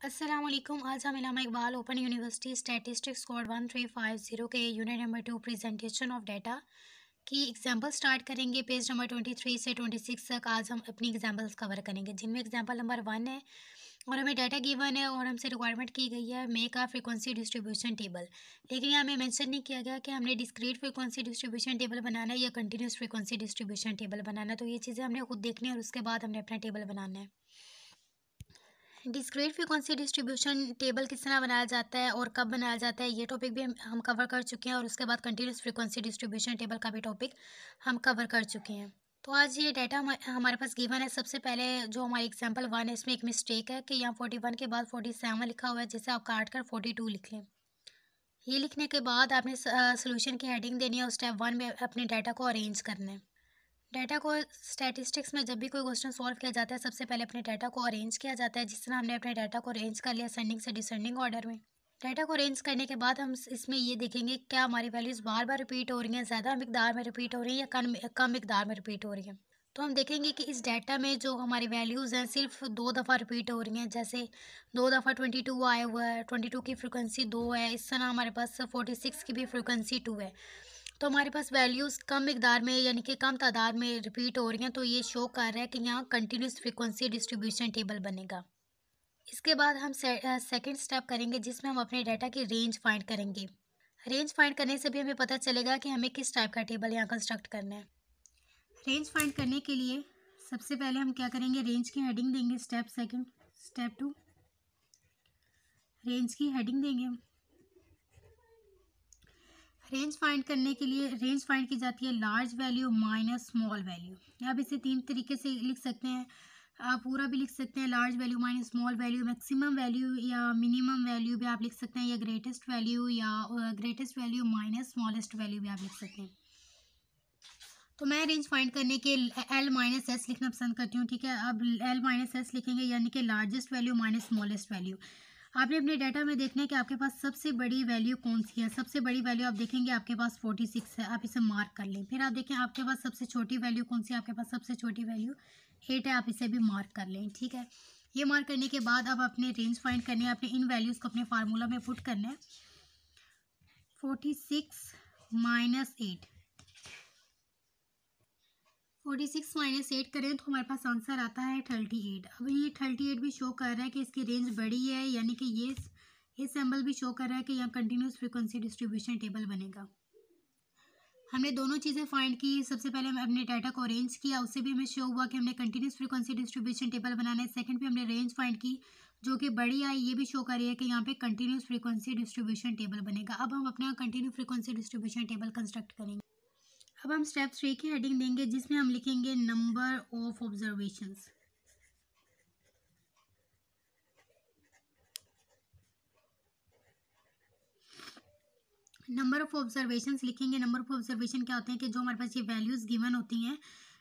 अस्सलाम वालेकुम। आज हम Allama Iqbal open university statistics code 1350 के unit number 2 presentation of data की एग्जांपल स्टार्ट करेंगे। पेज नंबर 23 से 26 तक आज हम अपनी एग्जांपल्स कवर करेंगे, जिनमें एग्जांपल नंबर 1 है और हमें डाटा गिवन है और हमसे रिक्वायरमेंट की गई है make a frequency distribution table. लेकिन यहाँ हमें मेंशन नहीं किया गया कि हमने डिस्क्रीट फ्रीक्वेंसी डिस्ट्रीब्यूशन टेबल बनाना है या कंटिन्यूस फ्रीक्वेंसी डिस्ट्रीब्यूशन टेबल बनाना है। तो ये चीज़ें हमने खुद देखनी है और उसके बाद हमने अपना टेबल बनाना है। डिस्क्रीट फ्रीक्वेंसी डिस्ट्रीब्यूशन टेबल किस तरह बनाया जाता है और कब बनाया जाता है, ये टॉपिक भी हम कवर कर चुके हैं और उसके बाद कंटिन्यूस फ्रीक्वेंसी डिस्ट्रीब्यूशन टेबल का भी टॉपिक हम कवर कर चुके हैं। तो आज ये डाटा हमारे पास गिवन है। सबसे पहले जो हमारी एग्जांपल 1 है, इसमें एक मिस्टेक है कि यहाँ 41 के बाद 47 लिखा हुआ है, जिसे आप काट कर 42 लिख लें। ये लिखने के बाद आपने सोल्यूशन की हेडिंग देनी है और स्टेप 1 में अपने डाटा को अरेंज करना है। डाटा को स्टैटिस्टिक्स में जब भी कोई क्वेश्चन सॉल्व किया जाता है, सबसे पहले अपने डाटा को अरेंज किया जाता है, जिस तरह हमने अपने डाटा को अरेंज कर लिया असेंडिंग से डिसेंडिंग ऑर्डर में। डाटा को अरेंज करने के बाद हम इसमें ये देखेंगे क्या हमारी वैल्यूज़ बार बार रिपीट हो रही हैं, ज़्यादा मिकदार में रिपीट हो रही हैं या कम मिकदार में रिपीट हो रही हैं। तो हम देखेंगे कि इस डाटा में जो हमारी वैल्यूज़ हैं सिर्फ 2 दफ़ा रिपीट हो रही हैं। जैसे 2 दफ़ा 22 आया हुआ है, 22 की फ्रिक्वेंसी 2 है। इस तरह हमारे पास 46 की भी फ्रिक्वेंसी 2 है। तो हमारे पास वैल्यूज़ कम मिकदार में यानी कि कम तादाद में रिपीट हो रही हैं, तो ये शो कर रहा है कि यहाँ कंटिन्यूस फ्रीक्वेंसी डिस्ट्रीब्यूशन टेबल बनेगा। इसके बाद हम सेकंड स्टेप करेंगे, जिसमें हम अपने डाटा की रेंज फाइंड करेंगे। रेंज फाइंड करने से भी हमें पता चलेगा कि हमें किस टाइप का टेबल यहाँ कंस्ट्रक्ट करना है। रेंज फाइंड करने के लिए सबसे पहले हम क्या करेंगे, रेंज की हेडिंग देंगे। स्टेप 2 रेंज की हेडिंग देंगे। रेंज फाइंड करने के लिए रेंज फाइंड की जाती है large value minus small value. आप इसे 3 तरीके से लिख सकते हैं। आप पूरा भी लिख सकते हैं, large value minus small value, maximum value या मिनिमम वैल्यू भी आप लिख सकते हैं, या ग्रेटेस्ट वैल्यू या greatest value minus smallest value भी आप लिख सकते हैं। तो मैं रेंज फाइंड करने के एल माइनस एस लिखना पसंद करती हूँ। ठीक है, अब एल माइनस एस लिखेंगे, यानी कि largest value minus smallest value. आपने अपने डाटा में देखना है कि आपके पास सबसे बड़ी वैल्यू कौन सी है। सबसे बड़ी वैल्यू आप देखेंगे आपके पास 46 है, आप इसे मार्क कर लें। फिर आप देखें आपके पास सबसे छोटी वैल्यू कौन सी है, आपके पास सबसे छोटी वैल्यू 8 है, आप इसे भी मार्क कर लें। ठीक है, ये मार्क करने के बाद अब अपने रेंज फाइंड करनी है, अपने इन वैल्यूज़ को अपने फार्मूला में पुट करना है। 46 माइनस 8, 46 माइनस 8 करें तो हमारे पास आंसर आता है 38। अब ये 38 भी शो कर रहा है कि इसकी रेंज बड़ी है, यानी कि ये सिंबल भी शो कर रहा है कि यहाँ कंटिन्यूस फ्रीक्वेंसी डिस्ट्रीब्यूशन टेबल बनेगा। हमने दोनों चीज़ें फाइंड की। सबसे पहले हमने अपने डाटा को अरेंज किया, उससे भी हमें शो हुआ कि हमने कंटिन्यूस फ्रीक्वेंसी डिस्ट्रीब्यूशन टेबल बनाना है। सेकंड पे हमने रेंज फाइंड की, जो कि बड़ी आई, ये भी शो कर रही है कि यहाँ पे कंटिन्यूस फ्रीक्वेंसी डिस्ट्रीब्यूशन टेबल बनेगा। अब हम अपना continue frequency distribution table construct करेंगे। अब हम स्टेप 3 की हेडिंग देंगे, जिसमें हम लिखेंगे number of observations. Number of observations लिखेंगे। नंबर ऑफ ऑब्जर्वेशन क्या होते हैं कि जो हमारे पास ये वैल्यूज़ गिवन होती हैं,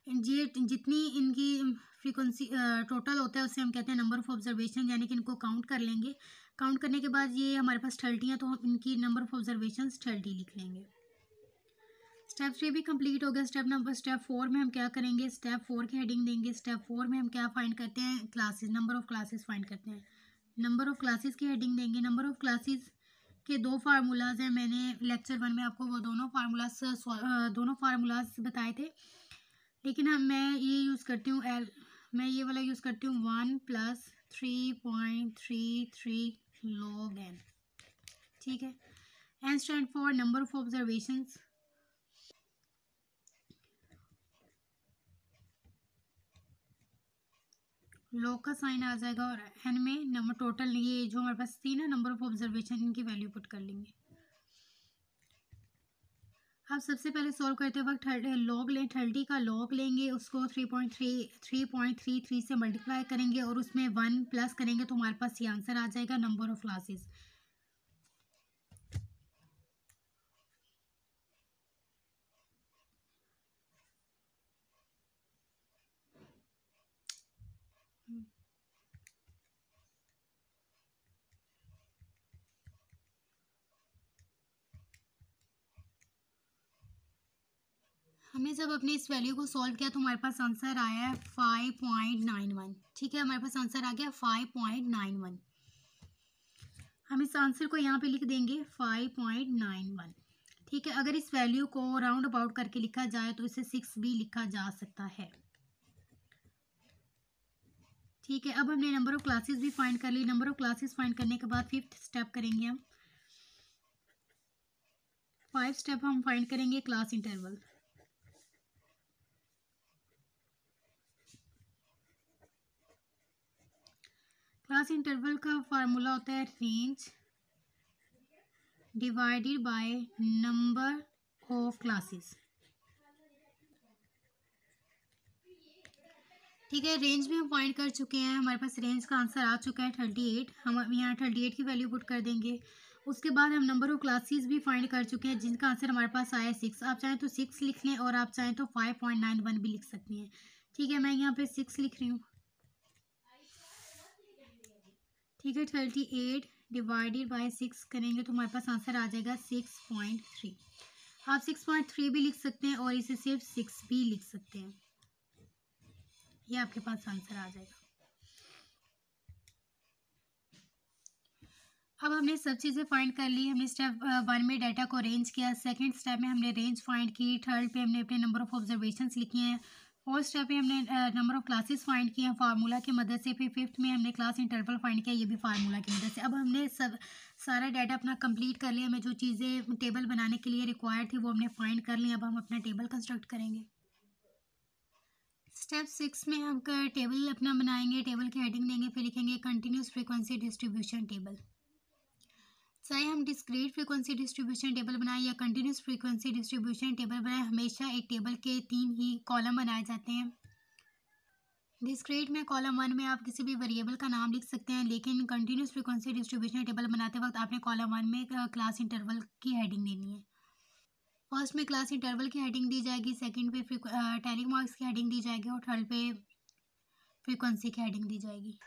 ये जितनी इनकी फ्रीक्वेंसी टोटल होता है, उससे हम कहते हैं नंबर ऑफ ऑब्जर्वेशन, यानी कि इनको काउंट कर लेंगे। काउंट करने के बाद ये हमारे पास 30 है, तो हम इनकी नंबर ऑफ ऑब्जर्वेशंस 30 लिख लेंगे। स्टेप 3 भी कंप्लीट हो गया। स्टेप 4 में हम क्या करेंगे, स्टेप 4 की हेडिंग देंगे। स्टेप 4 में हम क्या फाइंड करते हैं, classes, number of classes find करते हैं। नंबर ऑफ क्लासेस की हेडिंग देंगे। नंबर ऑफ क्लासेस के 2 फार्मूलाज हैं। मैंने लेक्चर 1 में आपको वो दोनों फार्मूलाज बताए थे, लेकिन मैं ये यूज़ करती हूँ मैं ये वाला यूज़ करती हूँ 1 + 3.33 log n। ठीक है, n stand for number of observations, log का साइन आ जाएगा और एन में नंबर टोटल, ये जो हमारे पास थी ना नंबर ऑफ ऑब्जर्वेशन, इनकी वैल्यू पुट कर लेंगे। अब सबसे पहले सॉल्व करते वक्त लॉग लें, 30 का लॉग लेंगे, उसको 3.33 से मल्टीप्लाई करेंगे और उसमें 1 प्लस करेंगे, तो हमारे पास ये आंसर आ जाएगा नंबर ऑफ क्लासेस। हमने जब अपने इस वैल्यू को सॉल्व किया तो हमारे पास आंसर आया है 5.91। ठीक है, हमारे पास आंसर आ गया 5.91। हम इस आंसर को यहाँ पे लिख देंगे 5.91। ठीक है, अगर इस वैल्यू को राउंड अबाउट करके लिखा जाए तो इसे 6 भी लिखा जा सकता है। ठीक है, अब हमने नंबर ऑफ क्लासेस भी फाइंड कर ली। नंबर ऑफ क्लासेस फाइंड करने के बाद 5th स्टेप करेंगे हम। 5 स्टेप हम फाइंड करेंगे क्लास इंटरवल। क्लास इंटरवल का फार्मूला होता है range divided by number of classes. ठीक है, रेंज भी हम फाइंड कर चुके हैं, हमारे पास रेंज का आंसर आ चुका है 38। हम यहाँ 38 की वैल्यू पुट कर देंगे। उसके बाद हम नंबर ऑफ क्लासेस भी फाइंड कर चुके हैं जिनका आंसर हमारे पास आया है 6। आप चाहें तो 6 लिख लें और आप चाहें तो 5.91 भी लिख सकती हैं। ठीक है, मैं यहाँ पे 6 लिख रही हूँ। ठीक है, 38 डिवाइडेड बाय 6 करेंगे तो हमारे पास आंसर आ जाएगा 6.3। आप 6.3 भी लिख सकते हैं और इसे सिर्फ 6 भी लिख सकते हैं, ये आपके पास आंसर आ जाएगा। अब हमने सब चीज़ें फाइंड कर ली। हमने स्टेप 1 में डाटा को अरेंज किया, सेकंड स्टेप में हमने रेंज फाइंड की, थर्ड पे हमने अपने नंबर ऑफ ऑब्जर्वेशंस लिखे हैं, फोर्थ स्टेप पे हमने नंबर ऑफ क्लासेस फाइंड किए हैं फार्मूला की मदद से, फिर फिफ्थ में हमने क्लास इंटरवल फाइंड किया, ये भी फार्मूला की मदद से। अब हमने सारा डाटा अपना कंप्लीट कर लिया। हमें जो चीज़ें टेबल बनाने के लिए रिक्वायर्ड थी वो हमने फाइंड कर ली। अब हम अपना टेबल कंस्ट्रक्ट करेंगे। स्टेप 6 में हम टेबल अपना बनाएंगे, टेबल की हेडिंग देंगे, फिर लिखेंगे कंटिन्यूस फ्रीक्वेंसी डिस्ट्रीब्यूशन टेबल। चाहे हम डिस्क्रीट फ्रीक्वेंसी डिस्ट्रीब्यूशन टेबल बनाएं या कंटिन्यूस फ्रीक्वेंसी डिस्ट्रीब्यूशन टेबल बनाएं, हमेशा एक टेबल के 3 ही कॉलम बनाए जाते हैं। डिस्क्रीट में कॉलम 1 में आप किसी भी वेरिएबल का नाम लिख सकते हैं, लेकिन कंटिन्यूस फ्रीक्वेंसी डिस्ट्रीब्यूशन टेबल बनाते वक्त आपने कॉलम 1 में क्लास इंटरवल की हेडिंग देनी है। फर्स्ट में क्लास इंटरवल की हेडिंग दी जाएगी, सेकंड पे टैली मार्क्स की हेडिंग दी जाएगी और थर्ड पे फ्रीक्वेंसी की हेडिंग दी जाएगी।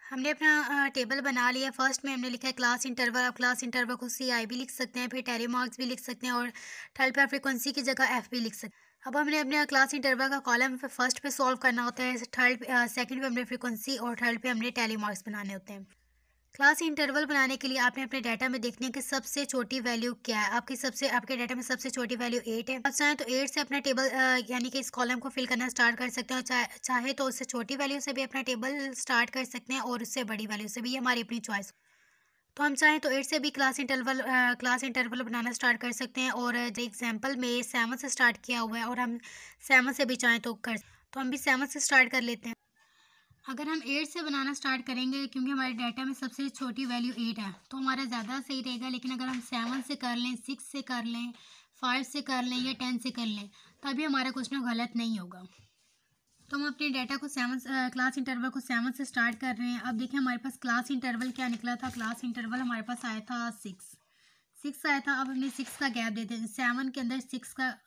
हमने अपना टेबल बना लिया। फर्स्ट में हमने लिखा है क्लास इंटरवल। आप क्लास इंटरवल को CI भी लिख सकते हैं, फिर टैली मार्क्स भी लिख सकते हैं और थर्ड पे फ्रीक्वेंसी की जगह F भी लिख सकते हैं। अब हमने अपने क्लास इंटरवल का कॉलम फर्स्ट पे सॉल्व करना होता है, सेकंड पे हमने फ्रीक्वेंसी और थर्ड पे हमने टैली मार्क्स बनाने होते हैं। क्लास इंटरवल बनाने के लिए आपने अपने डाटा में देखना है कि सबसे छोटी वैल्यू क्या है। आपके डाटा में सबसे छोटी वैल्यू 8 है। आप चाहें तो 8 से अपना टेबल यानी कि इस कॉलम को फिल करना स्टार्ट कर सकते हैं और चाहे तो उससे छोटी वैल्यू से भी अपना टेबल स्टार्ट कर सकते हैं और उससे बड़ी वैल्यू से भी, ये हमारी अपनी चॉइस। तो हम चाहें तो 8 से भी क्लास इंटरवल बनाना स्टार्ट कर सकते हैं और एग्जाम्पल में 7 से स्टार्ट किया हुआ है और हम 7 से भी चाहें तो हम भी 7 से स्टार्ट कर लेते हैं। अगर हम 8 से बनाना स्टार्ट करेंगे, क्योंकि हमारे डाटा में सबसे छोटी वैल्यू 8 है, तो हमारा ज़्यादा सही रहेगा। लेकिन अगर हम 7 से कर लें, 6 से कर लें, 5 से कर लें या 10 से कर लें, तभी हमारा क्वेश्चन गलत नहीं होगा। तो हम अपने डाटा को क्लास इंटरवल को 7 से स्टार्ट कर रहे हैं। अब देखिए हमारे पास क्लास इंटरवल क्या निकला था। क्लास इंटरवल हमारे पास आया था 6 आया था। अब हमने 6 का गैप देते हैं, 7 के अंदर 6 का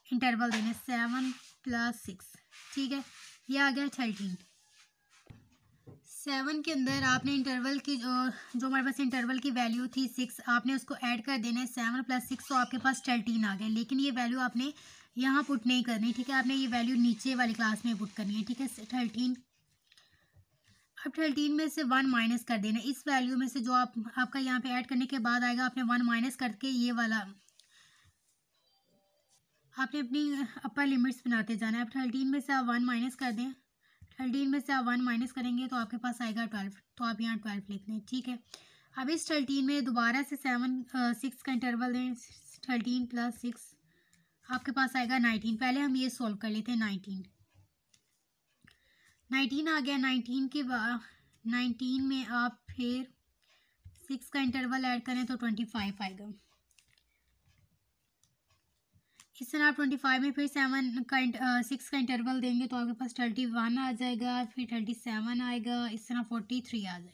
इंटरवल देना, 7 + 6। ठीक है, ये आ गया 13। 7 के अंदर आपने इंटरवल की जो हमारे पास इंटरवल की वैल्यू थी 6, आपने उसको ऐड कर देना है। 7 + 6 तो आपके पास 13 आ गया। लेकिन ये वैल्यू आपने यहाँ पुट नहीं करनी। ठीक है, आपने ये वैल्यू नीचे वाली क्लास में पुट करनी है। ठीक है, 13। अब 13 में से 1 माइनस कर देना। इस वैल्यू में से जो आपका यहाँ पे ऐड करने के बाद आएगा, आपने 1 माइनस करके ये वाला आपने अपनी अपर लिमिट्स बनाते जाना है। अब 13 में से आप 1 माइनस कर दें। 13 में से आप 1 माइनस करेंगे तो आपके पास आएगा 12, तो आप यहाँ 12 लिख दें। ठीक है, अब इस 13 में दोबारा से 6 का इंटरवल दें। 13 + 6 आपके पास आएगा 19। पहले हम ये सॉल्व कर लेते हैं। 19 आ गया। 19 के बाद 19 में आप फिर 6 का इंटरवल ऐड करें तो 25 आएगा। इस तरह आप 25 में फिर 6 का इंटरवल देंगे तो आपके पास 31 आ जाएगा, फिर 37 आएगा, इस तरह 43 आ जाएगा।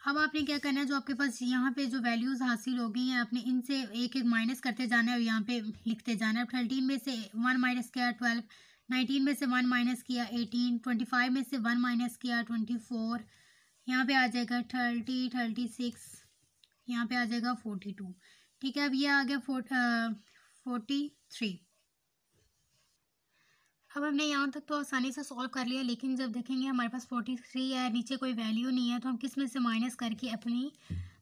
अब आपने क्या करना है, जो आपके पास यहाँ पे जो वैल्यूज़ हासिल हो गई हैं, आपने इनसे एक एक माइनस करते जाना है और यहाँ पे लिखते जाना है। अब 13 में से 1 माइनस किया 12, 19 में से 1 माइनस किया 18, 25 में से 1 माइनस किया 24, यहाँ पे आ जाएगा 30, 36, यहाँ पे आ जाएगा 42। ठीक है, अब ये आ गया 43। अब हमने यहाँ तक तो आसानी से सॉल्व कर लिया, लेकिन जब देखेंगे हमारे पास 43 है, नीचे कोई वैल्यू नहीं है, तो हम किस में से माइनस करके अपनी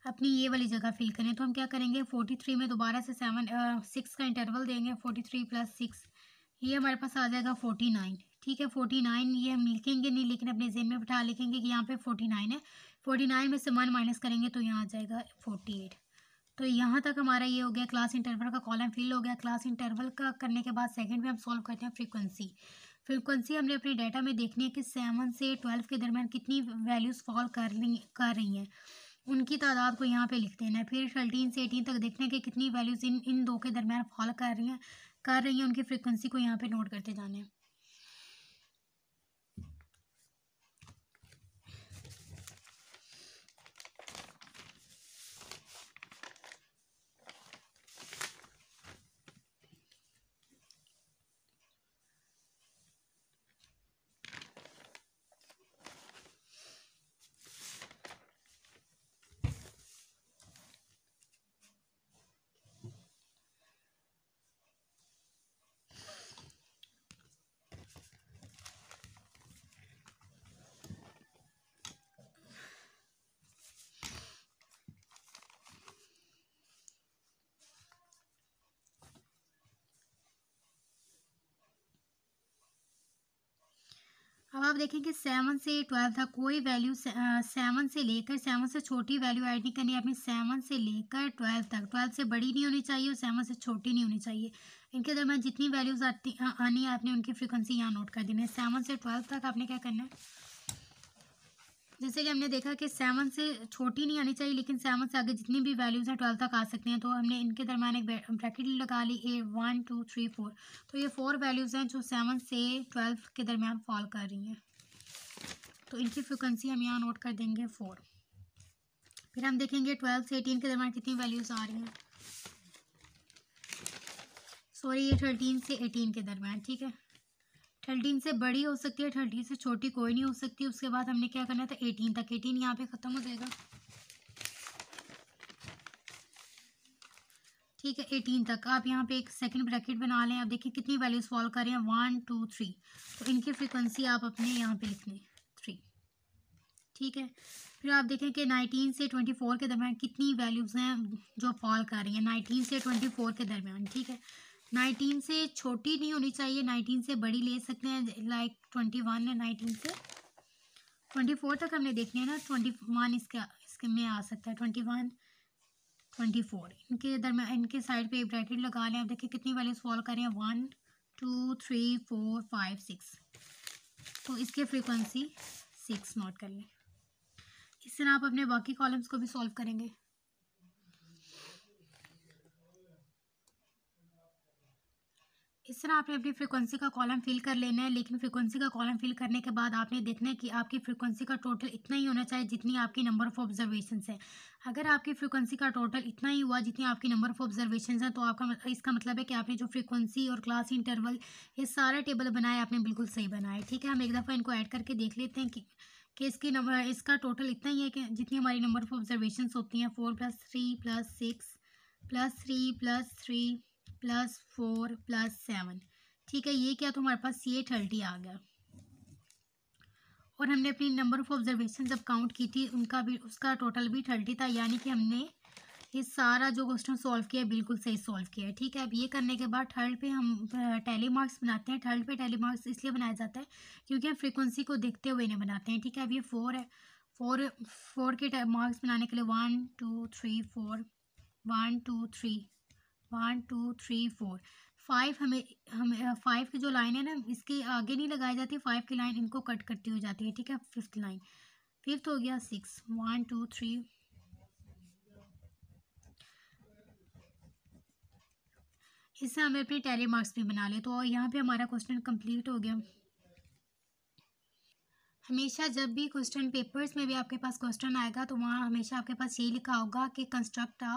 अपनी ये वाली जगह फिल करें। तो हम क्या करेंगे, 43 में दोबारा से 6 का इंटरवल देंगे। 43 + 6 ये हमारे पास आ जाएगा 49। ठीक है, 49 ये हम लिखेंगे नहीं, लेकिन अपने जेहन में बिठा लिखेंगे कि यहाँ पे 49 है। 49 में से 1 माइनस करेंगे तो यहाँ आ जाएगा 48। तो यहाँ तक हमारा ये हो गया, क्लास इंटरवल का कॉलम फिल हो गया। क्लास इंटरवल का करने के बाद सेकंड में हम सॉल्व करते हैं फ्रीक्वेंसी। फ्रीक्वेंसी हमने अपने डाटा में देखनी है कि 7 से 12 के दरमियान कितनी वैल्यूज़ फॉल कर रही हैं, उनकी तादाद को यहाँ पे लिख देना है। फिर 13 से 18 तक देखना है कि कितनी वैल्यूज़ इन दो के दरमियान फॉल कर रही हैं, उनकी फ्रीक्वेंसी को यहाँ पे नोट करते जाना है। अब आप देखेंगे 7 से 12 था, कोई वैल्यू 7 से लेकर 7 से छोटी वैल्यू ऐड नहीं करनी है आपने। 7 से लेकर 12 तक, 12 से बड़ी नहीं होनी चाहिए और 7 से छोटी नहीं होनी चाहिए। इनके दरमियान जितनी वैल्यूज़ आनी है आपने उनकी फ्रीक्वेंसी यहाँ नोट कर देनी है। 7 से 12 तक आपने क्या करना है, जैसे कि हमने देखा कि 7 से छोटी नहीं आनी चाहिए, लेकिन 7 से आगे जितनी भी वैल्यूज़ हैं 12 तक आ सकती हैं। तो हमने इनके दरमियान एक ब्रैकेट लगा ली, 1 2 3 4। तो ये 4 वैल्यूज़ हैं जो 7 से 12 के दरमियान फॉल कर रही हैं, तो इनकी फ्रिक्वेंसी हम यहाँ नोट कर देंगे 4। फिर हम देखेंगे 12 से 18 के दरमियान कितनी वैल्यूज़ आ रही हैं। सॉरी, ये 13 से 18 के दरमियान। ठीक है, 13 से बड़ी हो सकती है, 13 से छोटी कोई नहीं हो सकती। उसके बाद हमने क्या करना था, 18 तक। 18 यहाँ पे ख़त्म हो जाएगा। ठीक है, 18 तक आप यहाँ पे एक सेकंड ब्रैकेट बना लें। आप देखिए कितनी वैल्यूज फॉलो कर रहे हैं, 1 2 3। तो इनकी फ्रीक्वेंसी आप अपने यहाँ पे लिख लें 3। ठीक है, फिर आप देखें कि 19 से 24 के दरमियान कितनी वैल्यूज़ हैं जो फॉल कर रही हैं, 19 से 24 के दरमियान। ठीक है, 19 से छोटी नहीं होनी चाहिए, 19 से बड़ी ले सकते हैं, लाइक 21 है। 19 से 24 तक हमने देखनी है ना, 21 इसके में आ सकता है, 21 24। इनके दरमियान इनके साइड पे एक ब्रैकेट लगा लें। आप देखिए कितनी वैल्यूज फॉलो कर रहे हैं, 1 2 3 4 5 6। तो इसके फ्रीक्वेंसी 6 नोट कर लें। इस तरह आप अपने बाकी कॉलम्स को भी सॉल्व करेंगे। इस तरह आपने अपनी फ्रीक्वेंसी का कॉलम फिल कर लेना है, लेकिन फ्रीक्वेंसी का कॉलम फिल करने के बाद आपने देखना है कि आपकी फ्रीक्वेंसी का टोटल इतना ही होना चाहिए जितनी आपकी नंबर ऑफ ऑब्जर्वेशंस है। अगर आपकी फ्रीक्वेंसी का टोटल इतना ही हुआ जितनी आपकी नंबर ऑफ ऑब्जर्वेशंस हैं, तो इसका मतलब है कि आपने जो फ्रीक्वेंसी और क्लास इंटरवल ये सारा टेबल बनाया आपने बिल्कुल सही बनाया। ठीक है, हम एक दफ़ा इनको ऐड करके देख लेते हैं कि इसका टोटल इतना ही है कि जितनी हमारी नंबर ऑफ ऑब्जर्वेशंस होती हैं, 4 + 3 + 6 + 3 + 3 +4 +7। ठीक है, ये क्या, तो हमारे पास ये 30 आ गया। और हमने अपनी नंबर ऑफ ऑब्जर्वेशन जब काउंट की थी उसका टोटल भी 30 था, यानी कि हमने ये सारा जो क्वेश्चन सॉल्व किया है बिल्कुल सही सॉल्व किया है। ठीक है, अब ये करने के बाद थर्ड पे हम टैली मार्क्स बनाते हैं। थर्ड पे टैली मार्क्स इसलिए बनाया जाता है क्योंकि हम फ्रीक्वेंसी को देखते हुए इन्हें बनाते हैं। ठीक है, अब ये 4 है। 4 के मार्क्स बनाने के लिए 1 2 3 4, 1 2 3, 1 2 3 4, 5 हमें 5 की जो लाइन है ना, इसके आगे नहीं लगाई जाती, 5 की लाइन इनको कट करती हो जाती है। ठीक है, 5th लाइन, 5th हो गया 6, 1 2 3। इससे हमें अपने टैली मार्क्स भी बना ले। तो यहाँ पे हमारा क्वेश्चन कंप्लीट हो गया। हमेशा जब भी क्वेश्चन पेपर्स में भी आपके पास क्वेश्चन आएगा तो वहाँ हमेशा आपके पास यही लिखा होगा कि construct a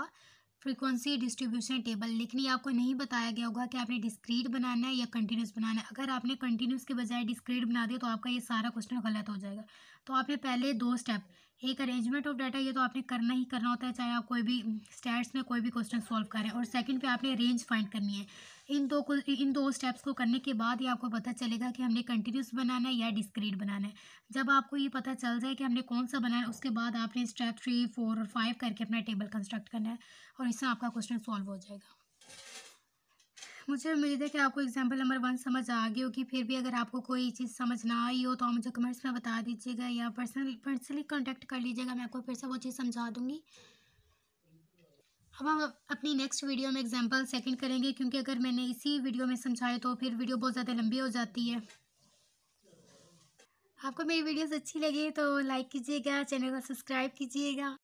frequency distribution table, लेकिन ये आपको नहीं बताया गया होगा कि आपने डिस्क्रीट बनाना है या कंटिन्यूस बनाना है। अगर आपने कंटिन्यूस के बजाय डिस्क्रीट बना दिया तो आपका ये सारा क्वेश्चन गलत हो जाएगा। तो आपने पहले 2 स्टेप, एक अरेंजमेंट ऑफ डाटा, ये तो आपने करना ही करना होता है, चाहे आप कोई भी स्टैट्स में कोई भी क्वेश्चन सॉल्व करें। और सेकंड पे आपने रेंज फाइंड करनी है। इन दो स्टेप्स को करने के बाद ही आपको पता चलेगा कि हमने कंटिन्यूस बनाना है या डिस्क्रीट बनाना है। जब आपको ये पता चल जाए कि हमने कौन सा बनाना है, उसके बाद आपने स्टेप 3, 4 और 5 करके अपना टेबल कंस्ट्रक्ट करना है और इससे आपका क्वेश्चन सॉल्व हो जाएगा। मुझे उम्मीद है कि आपको एग्जाम्पल नंबर 1 समझ आ गई होगी। फिर भी अगर आपको कोई चीज़ समझ ना आई हो तो आप मुझे कमेंट्स में बता दीजिएगा या पर्सनली कांटेक्ट कर लीजिएगा, मैं आपको फिर से वो चीज़ समझा दूँगी। अब हम अपनी नेक्स्ट वीडियो में एग्जाम्पल सेकंड करेंगे, क्योंकि अगर मैंने इसी वीडियो में समझाए तो फिर वीडियो बहुत ज़्यादा लंबी हो जाती है। आपको मेरी वीडियोस अच्छी लगी तो लाइक कीजिएगा, चैनल को सब्सक्राइब कीजिएगा।